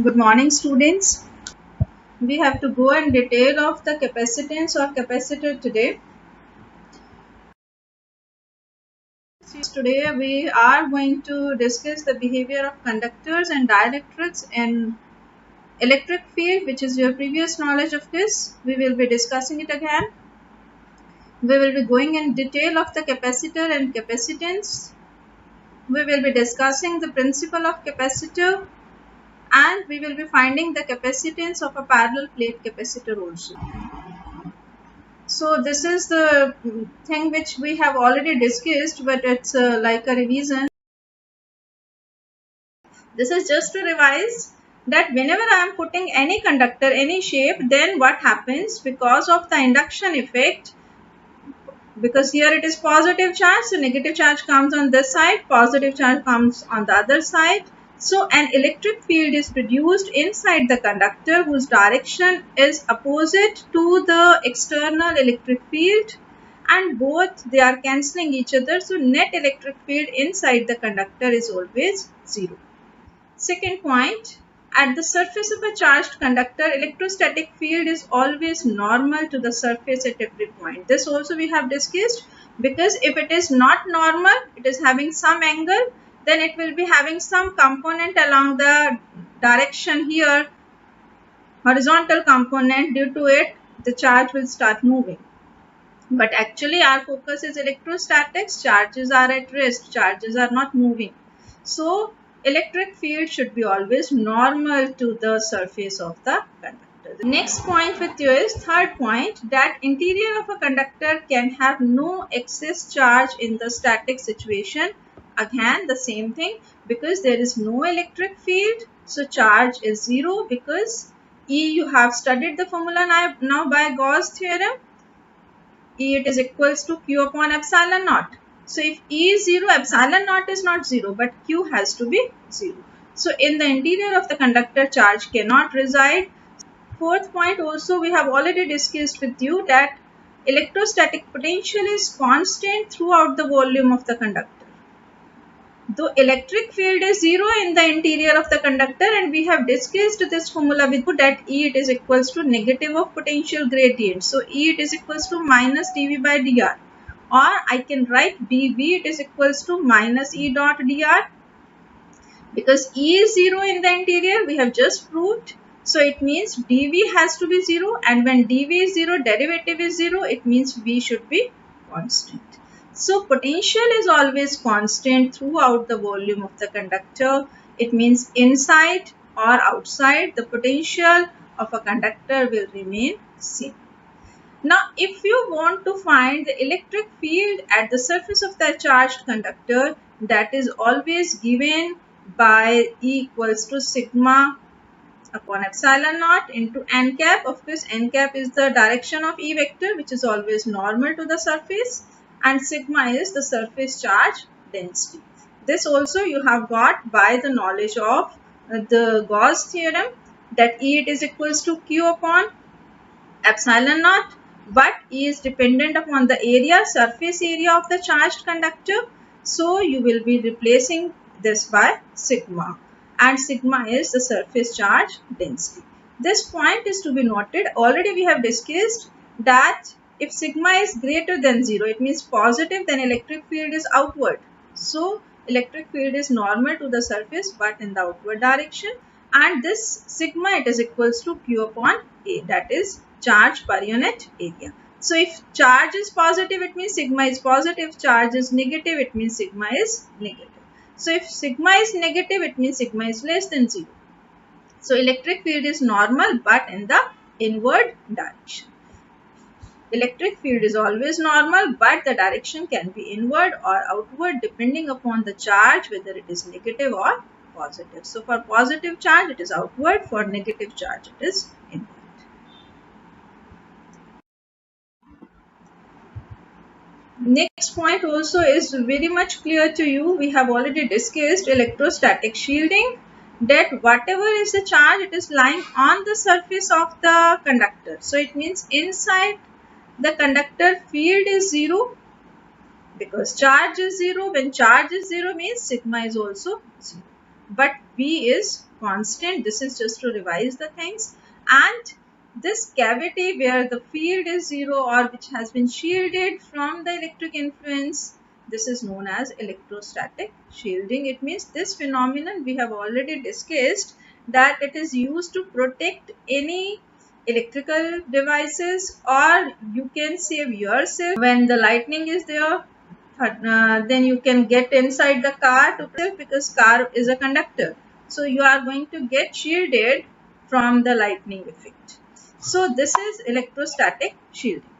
Good morning, students. We have to go in detail of the capacitance or capacitor today. Today we are going to discuss the behavior of conductors and dielectrics in electric field, which is your previous knowledge of this. We will be discussing it again. We will be going in detail of the capacitor and capacitance. We will be discussing the principle of capacitor, and we will be finding the capacitance of a parallel plate capacitor also. So this is the thing which we have already discussed, but it's like a revision. This is just to revise that whenever I am putting any conductor, any shape, then what happens because of the induction effect, because here it is positive charge, so negative charge comes on this side, positive charge comes on the other side. So an electric field is produced inside the conductor whose direction is opposite to the external electric field, and both they are cancelling each other. So net electric field inside the conductor is always zero. Second point, at the surface of a charged conductor, electrostatic field is always normal to the surface at every point. This also we have discussed, because if it is not normal, it is having some angle, then it will be having some component along the direction here, horizontal component. Due to it, the charge will start moving. But actually our focus is electrostatics. Charges are at rest, charges are not moving. So electric field should be always normal to the surface of the conductor. The next point with you is third point, that interior of a conductor can have no excess charge in the static situation. Again the same thing, because there is no electric field, so charge is zero, because E, you have studied the formula now by Gauss theorem. E, it is equals to Q upon epsilon naught. So if E is 0, epsilon naught is not 0, but Q has to be 0. So in the interior of the conductor, charge cannot reside. Fourth point also we have already discussed with you, that electrostatic potential is constant throughout the volume of the conductor. The electric field is zero in the interior of the conductor, and we have discussed this formula with you, that E, it is equals to negative of potential gradient. So E, it is equals to minus dV by dr, or I can write dV, it is equals to minus E dot dr, because E is zero in the interior, we have just proved. So it means dV has to be zero, and when dV is zero, derivative is zero, it means V should be constant. So potential is always constant throughout the volume of the conductor. It means inside or outside, the potential of a conductor will remain same. Now, if you want to find the electric field at the surface of the charged conductor, that is always given by E equals to sigma upon epsilon naught into n cap. Of course, n cap is the direction of E vector, which is always normal to the surface, and sigma is the surface charge density. This also you have got by the knowledge of the Gauss theorem, that E, it is equals to Q upon epsilon naught, but E is dependent upon the area, surface area of the charged conductor. So you will be replacing this by sigma, and sigma is the surface charge density. This point is to be noted. Already we have discussed that if sigma is greater than 0, it means positive, then electric field is outward. So electric field is normal to the surface, but in the outward direction, and this sigma, it is equals to Q upon A, that is charge per unit area. So if charge is positive, it means sigma is positive. Charge is negative, it means sigma is negative. So if sigma is negative, it means sigma is less than 0. So electric field is normal, but in the inward direction. Electric field is always normal, but the direction can be inward or outward depending upon the charge, whether it is negative or positive. So for positive charge, it is outward. For negative charge, it is inward. Next point also is very much clear to you. We have already discussed electrostatic shielding, that whatever is the charge, it is lying on the surface of the conductor. So it means inside the conductor, field is zero, because charge is zero. When charge is zero means sigma is also zero. but V is constant. This is just to revise the things. And this cavity where the field is 0 or which has been shielded from the electric influence, this is known as electrostatic shielding. It means this phenomenon we have already discussed, that it is used to protect any electrical devices, or you can save yourself when the lightning is there. Then you can get inside the car because car is a conductor, so you are going to get shielded from the lightning effect. So this is electrostatic shielding.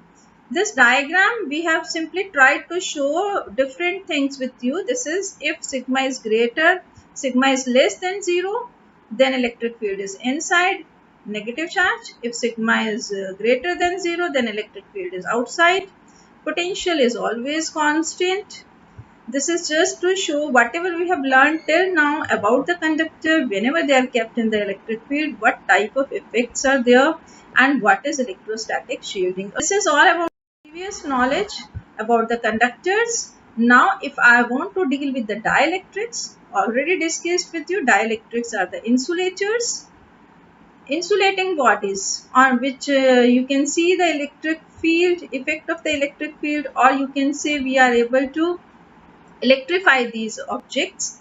This diagram we have simply tried to show different things with you. This is if sigma is less than 0, then electric field is inside, negative charge. If sigma is greater than 0, then electric field is outside. Potential is always constant. This is just to show whatever we have learned till now about the conductor, whenever they are kept in the electric field, what type of effects are there, and what is electrostatic shielding. This is all about previous knowledge about the conductors. Now, if I want to deal with the dielectrics, already discussed with you, dielectrics are the insulators, insulating bodies on which you can see the electric field, effect of the electric field, or you can say we are able to electrify these objects.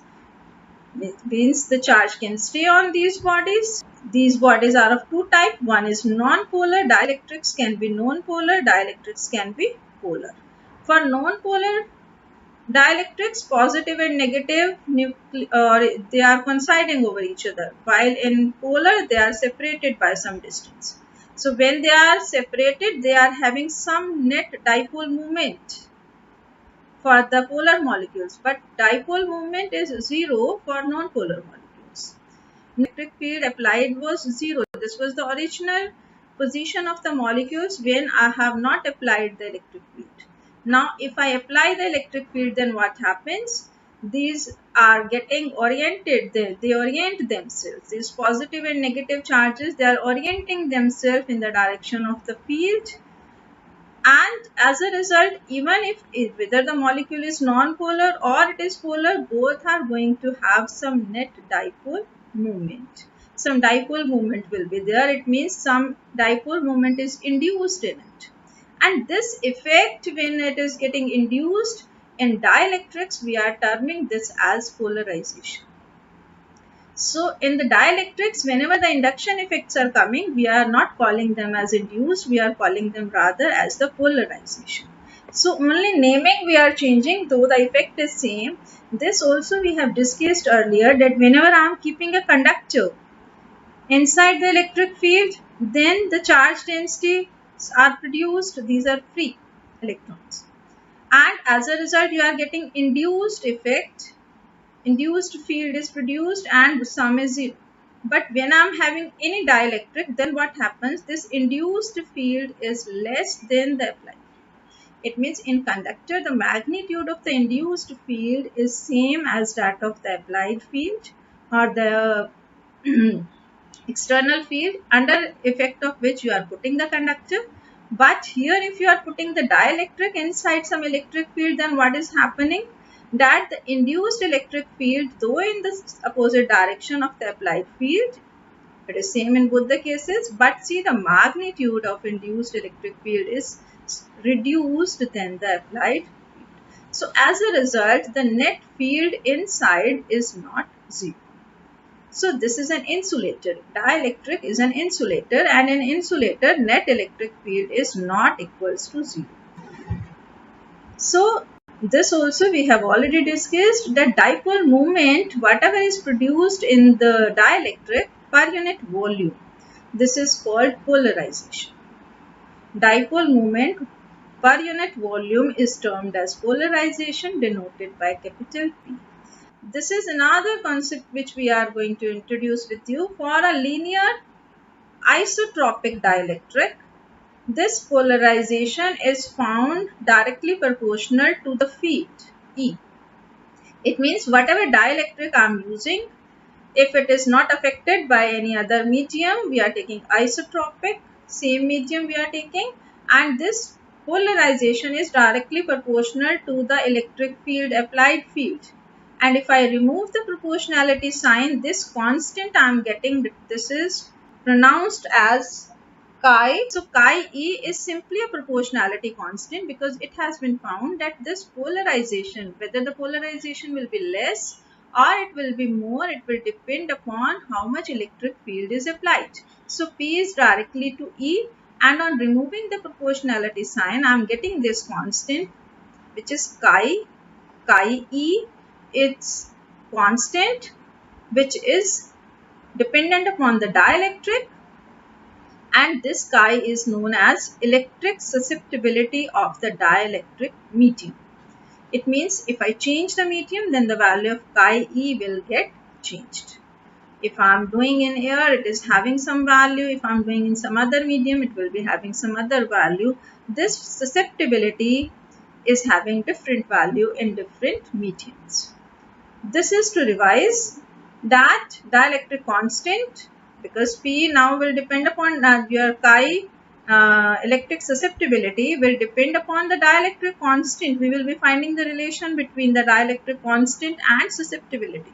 It means the charge can stay on these bodies. These bodies are of two types. One is non-polar. Dielectrics can be non-polar. Dielectrics can be polar. For non-polar dielectrics, positive and negative they are coinciding over each other, while in polar they are separated by some distance. So when they are separated, they are having some net dipole moment for the polar molecules, but dipole moment is 0 for non-polar molecules. Electric field applied was 0. This was the original position of the molecules when I have not applied the electric field. Now, if I apply the electric field, then what happens? These are getting oriented, they orient themselves. These positive and negative charges, they are orienting themselves in the direction of the field. And as a result, even if whether the molecule is non-polar or it is polar, both are going to have some net dipole moment. Some dipole moment will be there. It means some dipole moment is induced in it. And this effect, when it is getting induced in dielectrics, we are terming this as polarization. So in the dielectrics, whenever the induction effects are coming, we are not calling them as induced, we are calling them rather as the polarization. So only naming we are changing, though the effect is same. This also we have discussed earlier, that whenever I am keeping a conductor inside the electric field, then the charge density are produced. These are free electrons, and as a result you are getting induced effect. Induced field is produced and sum is 0. But when I am having any dielectric, then what happens? This induced field is less than the applied. It means in conductor, the magnitude of the induced field is same as that of the applied field or the external field under effect of which you are putting the conductor. But here if you are putting the dielectric inside some electric field, then what is happening? That the induced electric field, though in the opposite direction of the applied field, it is same in both the cases, but see the magnitude of induced electric field is reduced than the applied field. So as a result, the net field inside is not 0. So this is an insulator. Dielectric is an insulator, and in insulator net electric field is not equals to 0. So this also we have already discussed, that dipole moment, whatever is produced in the dielectric per unit volume, this is called polarization. Dipole moment per unit volume is termed as polarization, denoted by capital P. This is another concept which we are going to introduce with you. For a linear isotropic dielectric, this polarization is found directly proportional to the field E. It means whatever dielectric I am using, if it is not affected by any other medium, we are taking isotropic, same medium we are taking, and this polarization is directly proportional to the electric field, applied field. And if I remove the proportionality sign, this constant I am getting, this is pronounced as chi. So chi E is simply a proportionality constant because it has been found that this polarization, whether the polarization will be less or it will be more, it will depend upon how much electric field is applied. So P is directly to E, and on removing the proportionality sign, I am getting this constant which is chi E. It's constant which is dependent upon the dielectric, and this chi is known as electric susceptibility of the dielectric medium. It means if I change the medium, then the value of chi E will get changed. If I am doing in air, it is having some value. If I am doing in some other medium, it will be having some other value. This susceptibility is having different value in different mediums. This is to revise that dielectric constant, because P now will depend upon your chi electric susceptibility will depend upon the dielectric constant. We will be finding the relation between the dielectric constant and susceptibility.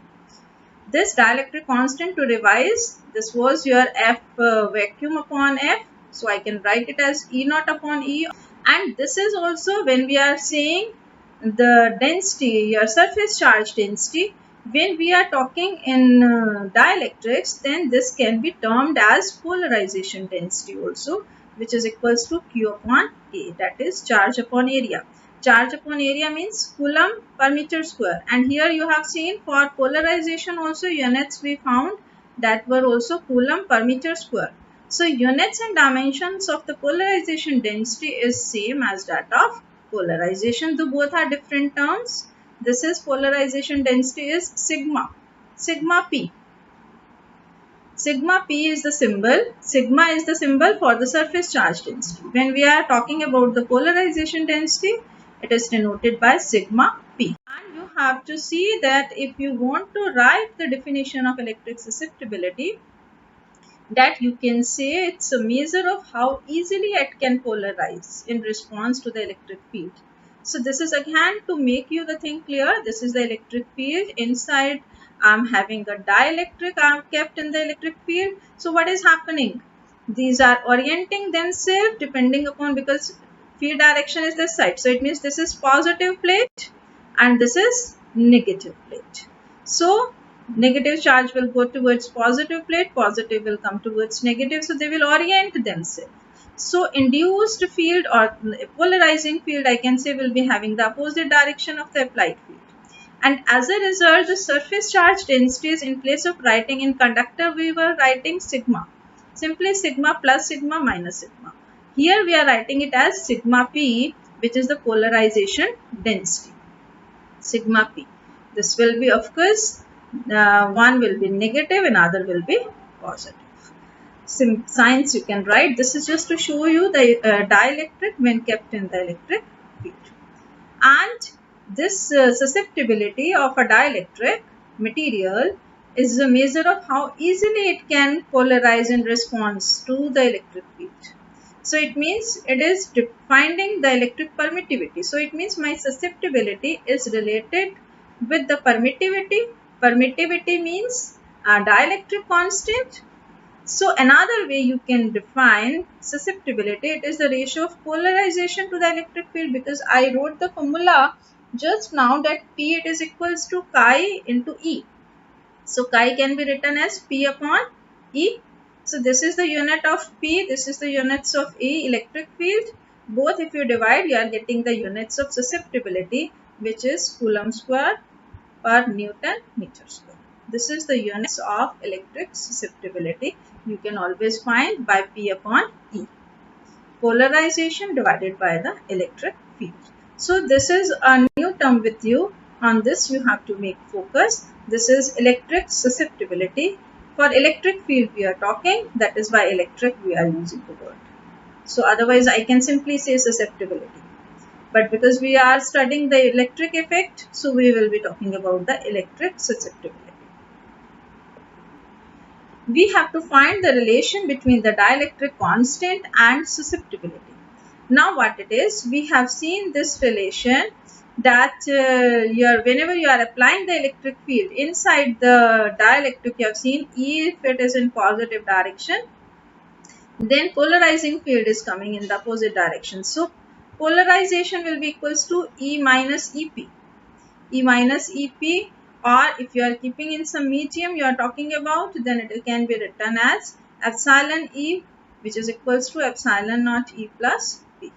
This dielectric constant, to revise, this was your F vacuum upon F. So I can write it as E naught upon E. And this is also when we are saying the density, your surface charge density. When we are talking in dielectrics, then this can be termed as polarization density also, which is equals to Q upon A, that is charge upon area. Charge upon area means coulomb per meter square. And here you have seen for polarization also units we found that were also coulomb per meter square. So units and dimensions of the polarization density is same as that of polarization, though both are different terms. This is polarization density is sigma P. Sigma P is the symbol. Sigma is the symbol for the surface charge density. When we are talking about the polarization density, it is denoted by sigma P. And you have to see that if you want to write the definition of electric susceptibility, that you can say it's a measure of how easily it can polarize in response to the electric field. So this is again to make you the thing clear. This is the electric field. Inside I'm having a dielectric I'm kept in the electric field. So what is happening? These are orienting themselves depending upon, because field direction is this side. So it means this is positive plate and this is negative plate. So negative charge will go towards positive plate, positive will come towards negative, so they will orient themselves. So induced field or polarizing field, I can say, will be having the opposite direction of the applied field. And as a result, the surface charge densities, in place of writing in conductor, we were writing sigma. Simply sigma plus sigma minus sigma. Here we are writing it as sigma P, which is the polarization density. Sigma P. This will be, of course, one will be negative and other will be positive. Signs you can write. This is just to show you the dielectric when kept in the electric field. And this susceptibility of a dielectric material is a measure of how easily it can polarize in response to the electric field. So it means it is finding the electric permittivity. So it means my susceptibility is related with the permittivity. Permittivity means a dielectric constant. So another way you can define susceptibility, it is the ratio of polarization to the electric field, because I wrote the formula just now that P it is equals to chi into E. So chi can be written as P upon E. So this is the unit of P, this is the units of E, electric field. Both if you divide, you are getting the units of susceptibility, which is coulomb square per Newton meter square. This is the units of electric susceptibility. You can always find by P upon E. Polarization divided by the electric field. So this is a new term with you. On this you have to make focus. This is electric susceptibility. For electric field we are talking, that is why electric we are using the word. So otherwise I can simply say susceptibility. But because we are studying the electric effect, so we will be talking about the electric susceptibility. We have to find the relation between the dielectric constant and susceptibility. Now what it is, we have seen this relation that whenever you are applying the electric field inside the dielectric, you have seen if it is in positive direction, then polarizing field is coming in the opposite direction. So polarization will be equals to E minus EP. E minus EP, or if you are keeping in some medium you are talking about, then it can be written as epsilon E, which is equals to epsilon naught E plus P.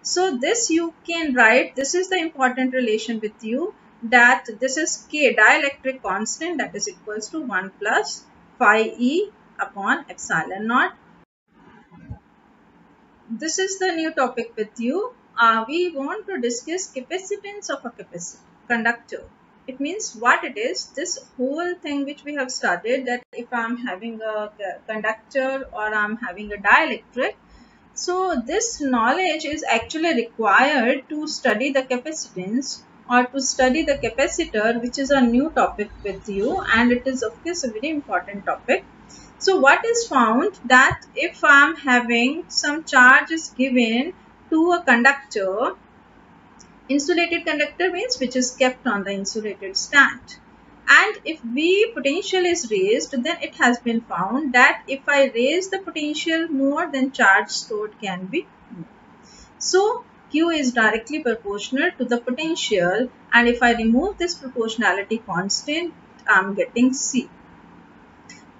So this you can write, this is the important relation with you, that this is K, dielectric constant, that is equals to 1 plus phi E upon epsilon naught. This is the new topic with you. We want to discuss capacitance of a conductor. It means what it is, this whole thing which we have studied, that if I am having a conductor or I am having a dielectric, so this knowledge is actually required to study the capacitance or to study the capacitor, which is a new topic with you, and it is of course a very important topic. So what is found, that if I am having some charge is given to a conductor, insulated conductor means which is kept on the insulated stand, and if V potential is raised, then it has been found that if I raise the potential more, then charge stored can be more. So Q is directly proportional to the potential, and if I remove this proportionality constant, I am getting C.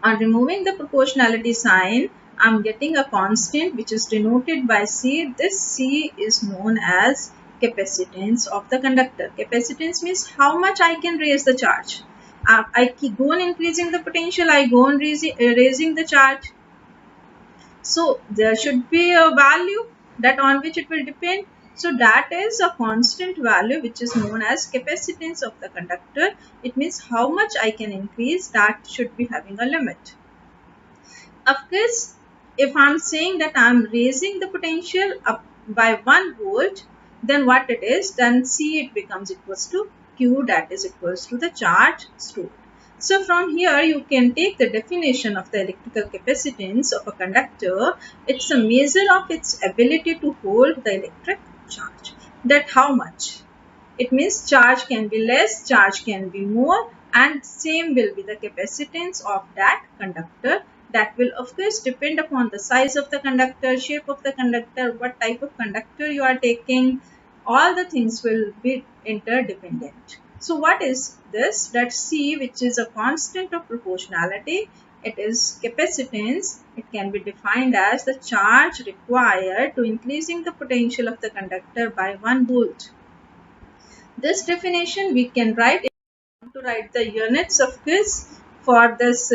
On removing the proportionality sign, I am getting a constant which is denoted by C. This C is known as capacitance of the conductor. Capacitance means how much I can raise the charge. I go on increasing the potential, I go on raising the charge. So there should be a value that on which it will depend. So that is a constant value which is known as capacitance of the conductor. It means how much I can increase, that should be having a limit. Of course, if I am saying that I am raising the potential up by 1 volt, then what it is, then C it becomes equals to Q, that is equals to the charge stored. So from here you can take the definition of the electrical capacitance of a conductor. It's a measure of its ability to hold the electric charge. That how much? It means charge can be less, charge can be more, and same will be the capacitance of that conductor. That will of course depend upon the size of the conductor, shape of the conductor, what type of conductor you are taking. All the things will be interdependent. So what is this? That C, which is a constant of proportionality, it is capacitance. It can be defined as the charge required to increasing the potential of the conductor by 1 volt. This definition we can write, to write the units of this for this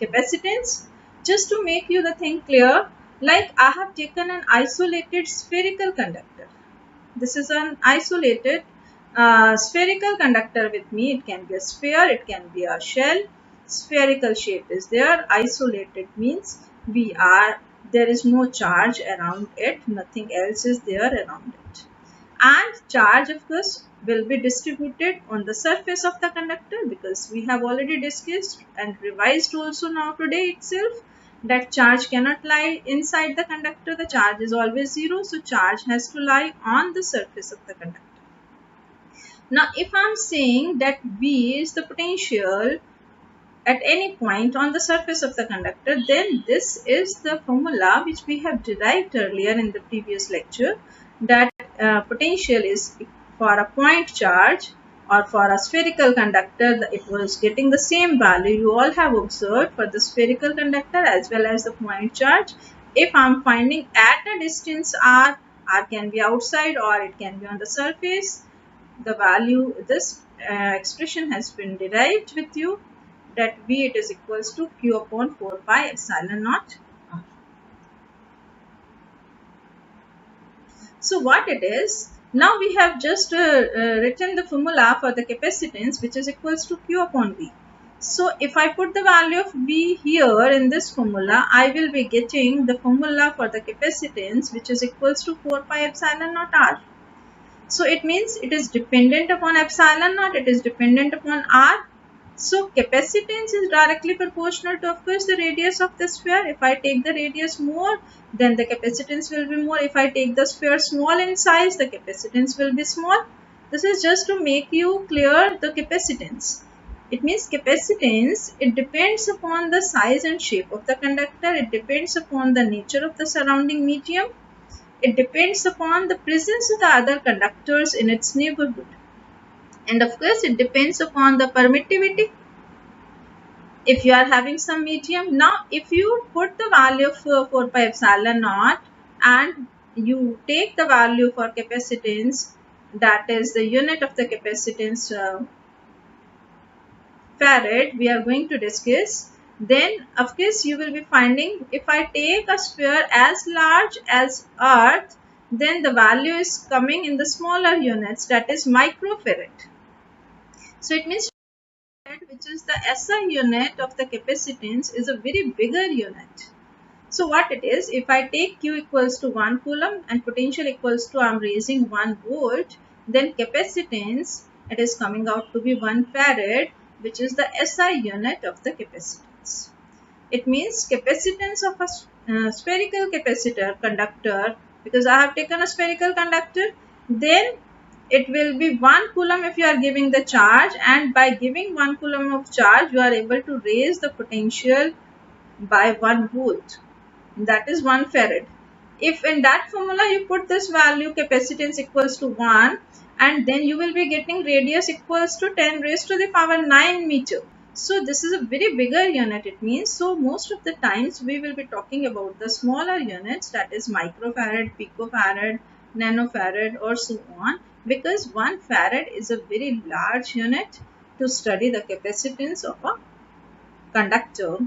capacitance. Just to make you the thing clear, like I have taken an isolated spherical conductor. This is an isolated spherical conductor with me. It can be a sphere, it can be a shell. Spherical shape is there. Isolated means there is no charge around it, nothing else is there around it. And charge of course will be distributed on the surface of the conductor, because we have already discussed and revised also now today itself that charge cannot lie inside the conductor. The charge is always zero, so charge has to lie on the surface of the conductor. Now if I am saying that V is the potential at any point on the surface of the conductor, then this is the formula which we have derived earlier in the previous lecture, that potential is for a point charge or for a spherical conductor, it was getting the same value. You all have observed for the spherical conductor as well as the point charge. If I am finding at a distance r can be outside or it can be on the surface, the value, this expression has been derived with you, that V it is equals to Q upon 4 pi epsilon naught r. So what it is, now we have just written the formula for the capacitance, which is equals to Q upon V. So if I put the value of V here in this formula, I will be getting the formula for the capacitance, which is equals to 4 pi epsilon naught r. So it means it is dependent upon epsilon naught, it is dependent upon r. So capacitance is directly proportional to, of course, the radius of the sphere. If I take the radius more, then the capacitance will be more. If I take the sphere small in size, the capacitance will be small. This is just to make you clear the capacitance. It means capacitance, it depends upon the size and shape of the conductor. It depends upon the nature of the surrounding medium. It depends upon the presence of the other conductors in its neighborhood. And of course, it depends upon the permittivity. If you are having some medium, now if you put the value of 4 pi epsilon naught and you take the value for capacitance, that is the unit of the capacitance farad we are going to discuss, then of course you will be finding, if I take a sphere as large as earth, then the value is coming in the smaller units, that is microfarad. So it means which is the SI unit of the capacitance is a very bigger unit. So what it is, if I take Q equals to 1 coulomb and potential equals to, I am raising 1 volt, then capacitance, it is coming out to be 1 farad, which is the SI unit of the capacitance. It means capacitance of a spherical capacitor conductor, because I have taken a spherical conductor, then it will be 1 coulomb if you are giving the charge, and by giving 1 coulomb of charge, you are able to raise the potential by 1 volt. That is 1 farad. If in that formula you put this value capacitance equals to 1, and then you will be getting radius equals to 10 raised to the power 9 meter. So this is a very bigger unit, it means. So most of the times we will be talking about the smaller units, that is microfarad, picofarad, nanofarad or so on, because 1 farad is a very large unit to study the capacitance of a conductor.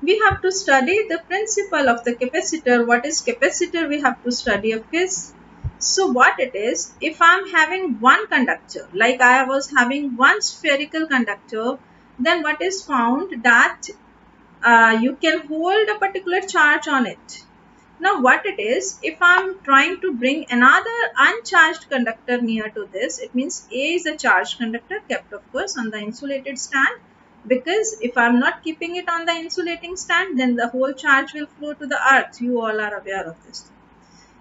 We have to study the principle of the capacitor. What is capacitor? We have to study, of course. So what it is, if I am having one conductor, like I was having one spherical conductor, then what is found that you can hold a particular charge on it. Now what it is, if I am trying to bring another uncharged conductor near to this, it means A is a charged conductor kept, of course, on the insulated stand, because if I am not keeping it on the insulating stand, then the whole charge will flow to the earth. You all are aware of this.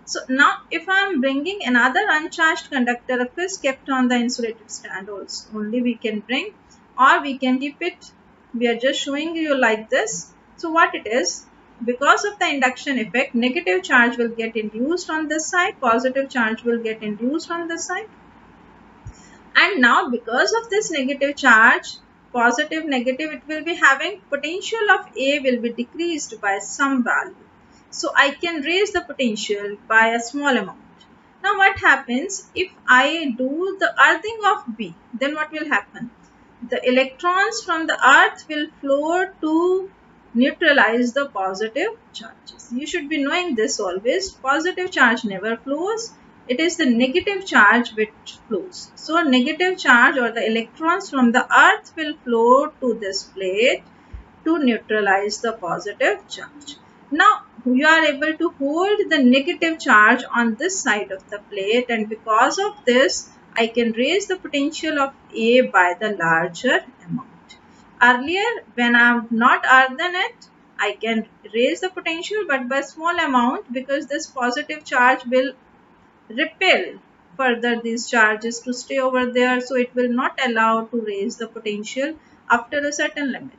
So now if I am bringing another uncharged conductor, of course, kept on the insulated stand also, only we can bring, or we can keep it. We are just showing you like this. So what it is, because of the induction effect, negative charge will get induced on this side, positive charge will get induced on this side. And now because of this negative charge, positive, negative, it will be having potential of A will be decreased by some value. So I can raise the potential by a small amount. Now what happens if I do the earthing of B? Then what will happen? The electrons from the earth will flow to neutralize the positive charges. You should be knowing this always. Positive charge never flows. It is the negative charge which flows. So negative charge or the electrons from the earth will flow to this plate to neutralize the positive charge. Now you are able to hold the negative charge on this side of the plate, and because of this I can raise the potential of A by the larger amount. Earlier when I am not earthen it, I can raise the potential but by small amount, because this positive charge will repel further these charges to stay over there, so it will not allow to raise the potential after a certain limit.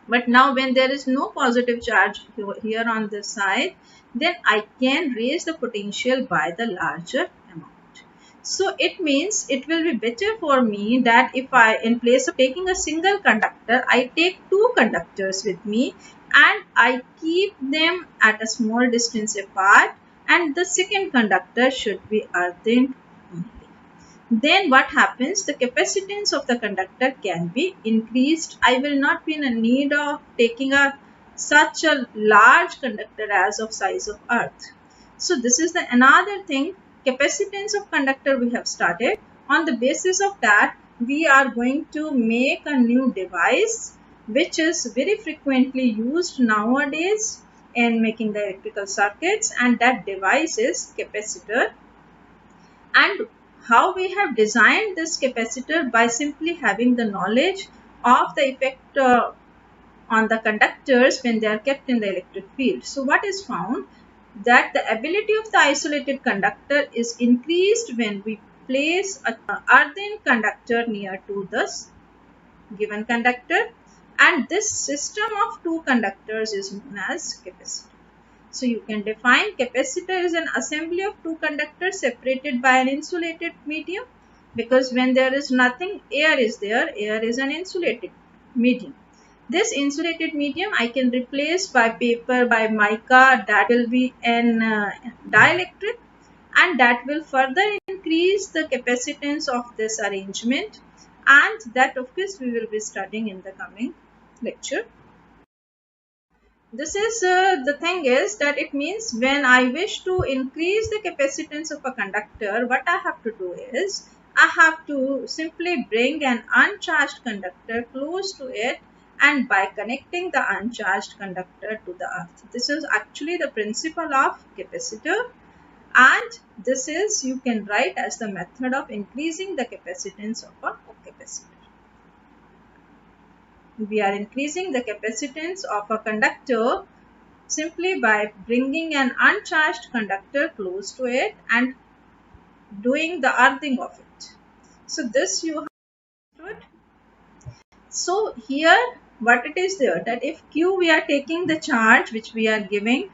But now when there is no positive charge here on this side, then I can raise the potential by the larger amount. So it means it will be better for me that if I, in place of taking a single conductor, I take two conductors with me and I keep them at a small distance apart, and the second conductor should be earthened only. Then what happens, the capacitance of the conductor can be increased. I will not be in a need of taking such a large conductor as of size of earth. So this is the another thing, capacitance of conductor we have started. On the basis of that, we are going to make a new device which is very frequently used nowadays in making the electrical circuits, and that device is capacitor. And how we have designed this capacitor by simply having the knowledge of the effect on the conductors when they are kept in the electric field. So what is found? That the ability of the isolated conductor is increased when we place an earthen conductor near to this given conductor, and this system of two conductors is known as capacitor. So you can define capacitor as an assembly of two conductors separated by an insulated medium, because when there is nothing, air is there, air is an insulated medium. This insulated medium I can replace by paper, by mica, that will be an dielectric, and that will further increase the capacitance of this arrangement, and that of course we will be studying in the coming lecture. This is the thing is that it means when I wish to increase the capacitance of a conductor, what I have to do is I have to simply bring an uncharged conductor close to it, and by connecting the uncharged conductor to the earth. This is actually the principle of capacitor, and this is you can write as the method of increasing the capacitance of a capacitor. We are increasing the capacitance of a conductor simply by bringing an uncharged conductor close to it and doing the earthing of it. So this you have understood. So here what it is there, that if Q we are taking the charge which we are giving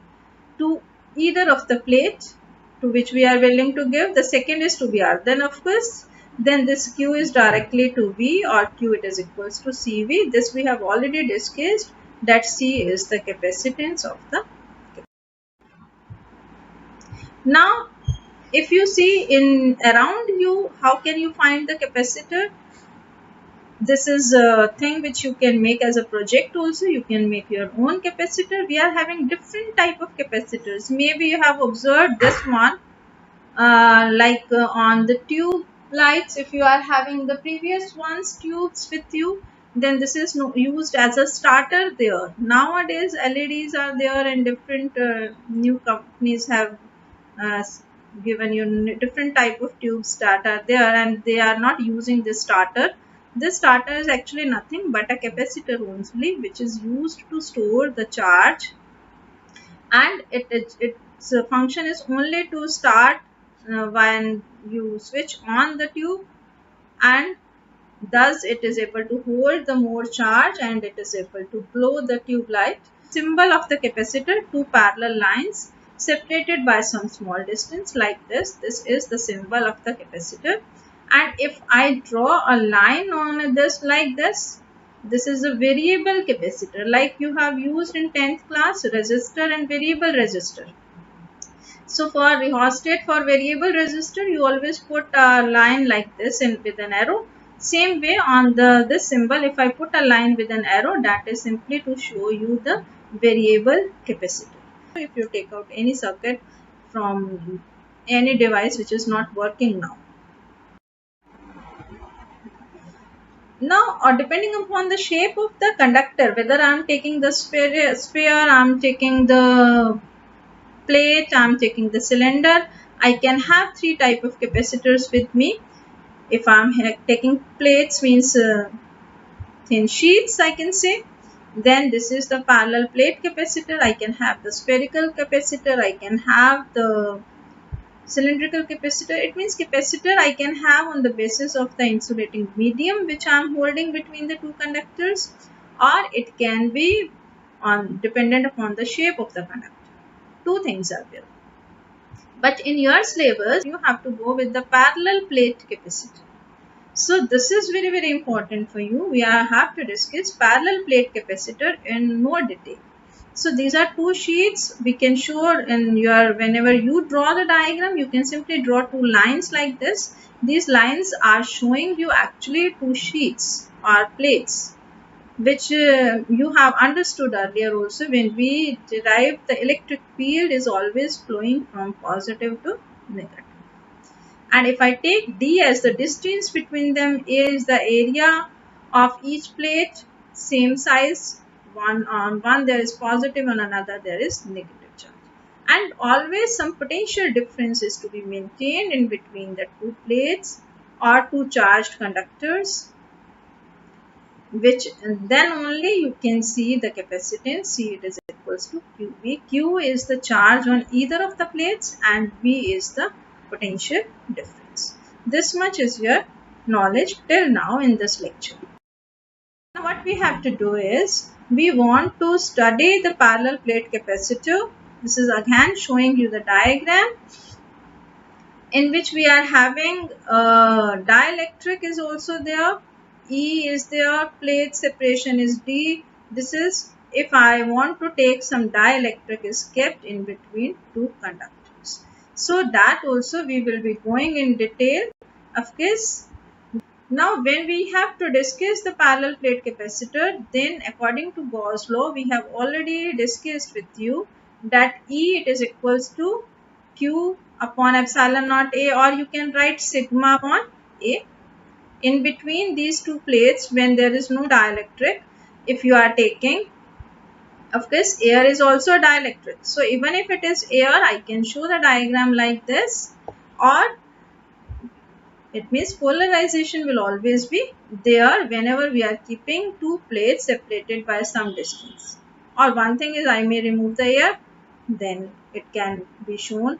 to either of the plate to which we are willing to give, the second is to be earthen of course, then this Q is directly to V, or Q it is equals to CV. This we have already discussed, that C is the capacitance of the capacitor. Now if you see in around you, how can you find the capacitor? This is a thing which you can make as a project also. You can make your own capacitor. We are having different type of capacitors. Maybe you have observed this one on the tube lights. If you are having the previous ones tubes with you, then this is used as a starter there. Nowadays LEDs are there, and different new companies have given you different type of tubes that are there, and they are not using this starter. This starter is actually nothing but a capacitor only, which is used to store the charge, and its function is only to start when you switch on the tube, and thus it is able to hold the more charge, and it is able to blow the tube light. Symbol of the capacitor, two parallel lines separated by some small distance like this. This is the symbol of the capacitor. And if I draw a line on this like this is a variable capacitor, like you have used in 10th class, resistor and variable resistor. So for rheostat, for variable resistor, you always put a line like this with an arrow. Same way on this symbol, if I put a line with an arrow, that is simply to show you the variable capacitor. If you take out any circuit from any device which is not working now. Now, depending upon the shape of the conductor, whether I am taking the sphere, I am taking the plate, I am taking the cylinder, I can have three type of capacitors with me. If I am taking plates, means thin sheets, I can say. Then this is the parallel plate capacitor. I can have the spherical capacitor, I can have the cylindrical capacitor. It means capacitor I can have on the basis of the insulating medium which I am holding between the two conductors, or it can be dependent upon the shape of the conductor. Two things are there. But in your syllabus, you have to go with the parallel plate capacitor. So this is very, very important for you. We have to discuss parallel plate capacitor in more detail. So these are two sheets. We can show in your, whenever you draw the diagram, you can simply draw two lines like this. These lines are showing you actually two sheets or plates, which you have understood earlier also. When we derive, the electric field is always flowing from positive to negative. And if I take D as the distance between them, A is the area of each plate, same size. On one there is positive, on another there is negative charge. and always some potential difference is to be maintained in between the two plates or two charged conductors, which then only you can see the capacitance. C it is equals to QV. Q is the charge on either of the plates and V is the potential difference. This much is your knowledge till now in this lecture. Now what we have to do is, we want to study the parallel plate capacitor. This is again showing you the diagram in which we are having dielectric is also there, E is there, plate separation is D. This is if I want to take some dielectric is kept in between two conductors. So that also we will be going in detail of this. Now when we have to discuss the parallel plate capacitor, then according to Gauss law, we have already discussed with you that E it is equals to Q upon epsilon naught A, or you can write sigma upon A. In between these two plates, when there is no dielectric, if you are taking, of course air is also a dielectric. So even if it is air, I can show the diagram like this, or it means polarization will always be there whenever we are keeping two plates separated by some distance. Or one thing is, I may remove the air, then it can be shown.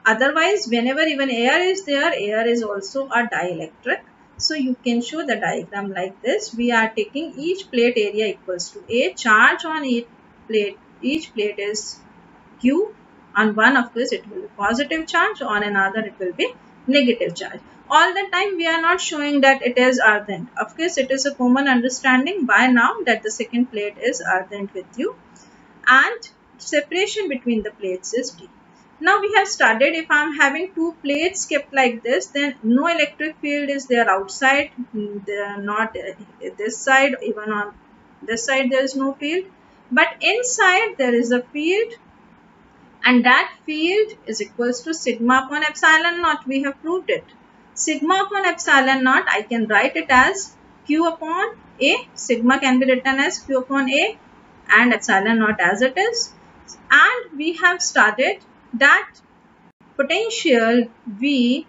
Otherwise, whenever even air is there, air is also a dielectric. So you can show the diagram like this. We are taking each plate area equals to A. Charge on each plate is Q. On one, of course, it will be positive charge. On another, it will be negative charge. All the time we are not showing that it is ardent. Of course, it is a common understanding by now that the second plate is ardent with you, and separation between the plates is D. Now we have studied, if I am having two plates kept like this, then no electric field is there outside. They are not this side, even on this side there is no field, but inside there is a field, and that field is equals to sigma upon epsilon naught. We have proved it. Sigma upon epsilon naught, I can write it as Q upon A. Sigma can be written as Q upon A and epsilon naught as it is. And we have studied that potential V,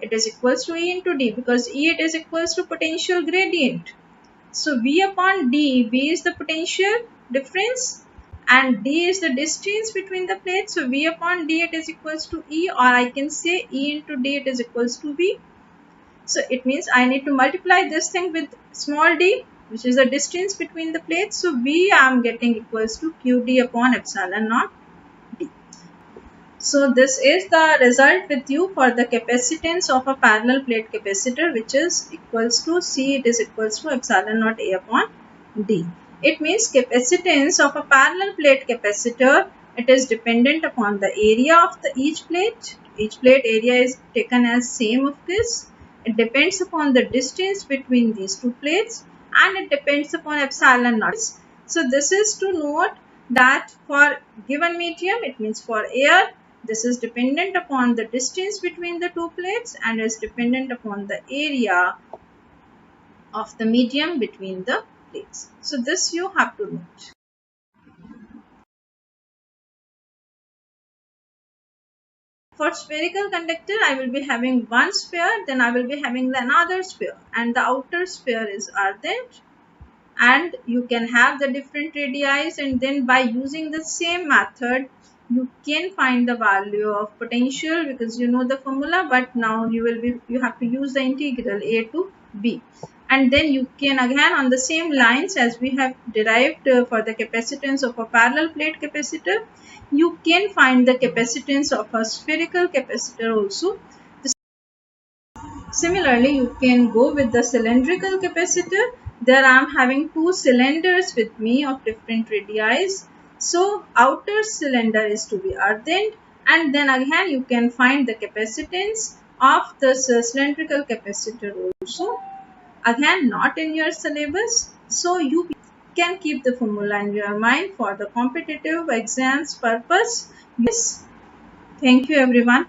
it is equals to E into D, because E it is equals to potential gradient. So V upon D, V is the potential difference and D is the distance between the plates. So V upon D it is equals to E, or I can say E into D it is equals to V. So it means I need to multiply this thing with small d, which is the distance between the plates. So V I am getting equals to QD upon epsilon naught D. So this is the result with you for the capacitance of a parallel plate capacitor, which is equals to C, it is equals to epsilon naught A upon D. It means capacitance of a parallel plate capacitor, it is dependent upon the area of each plate. Each plate area is taken as same of this. It depends upon the distance between these two plates, and it depends upon epsilon naught. So this is to note that for given medium, it means for air, this is dependent upon the distance between the two plates and is dependent upon the area of the medium between the plates. So this you have to note. For spherical conductor, I will be having one sphere, then I will be having another sphere, and the outer sphere is ardent, and you can have the different radii, and then by using the same method you can find the value of potential, because you know the formula, but now you have to use the integral A to B, and then you can again on the same lines as we have derived for the capacitance of a parallel plate capacitor, you can find the capacitance of a spherical capacitor also. Similarly, you can go with the cylindrical capacitor. There I am having two cylinders with me of different radii. So outer cylinder is to be ardent, and then again you can find the capacitance of the cylindrical capacitor also. Again, not in your syllabus, so you can keep the formula in your mind for the competitive exams purpose. Yes, thank you everyone.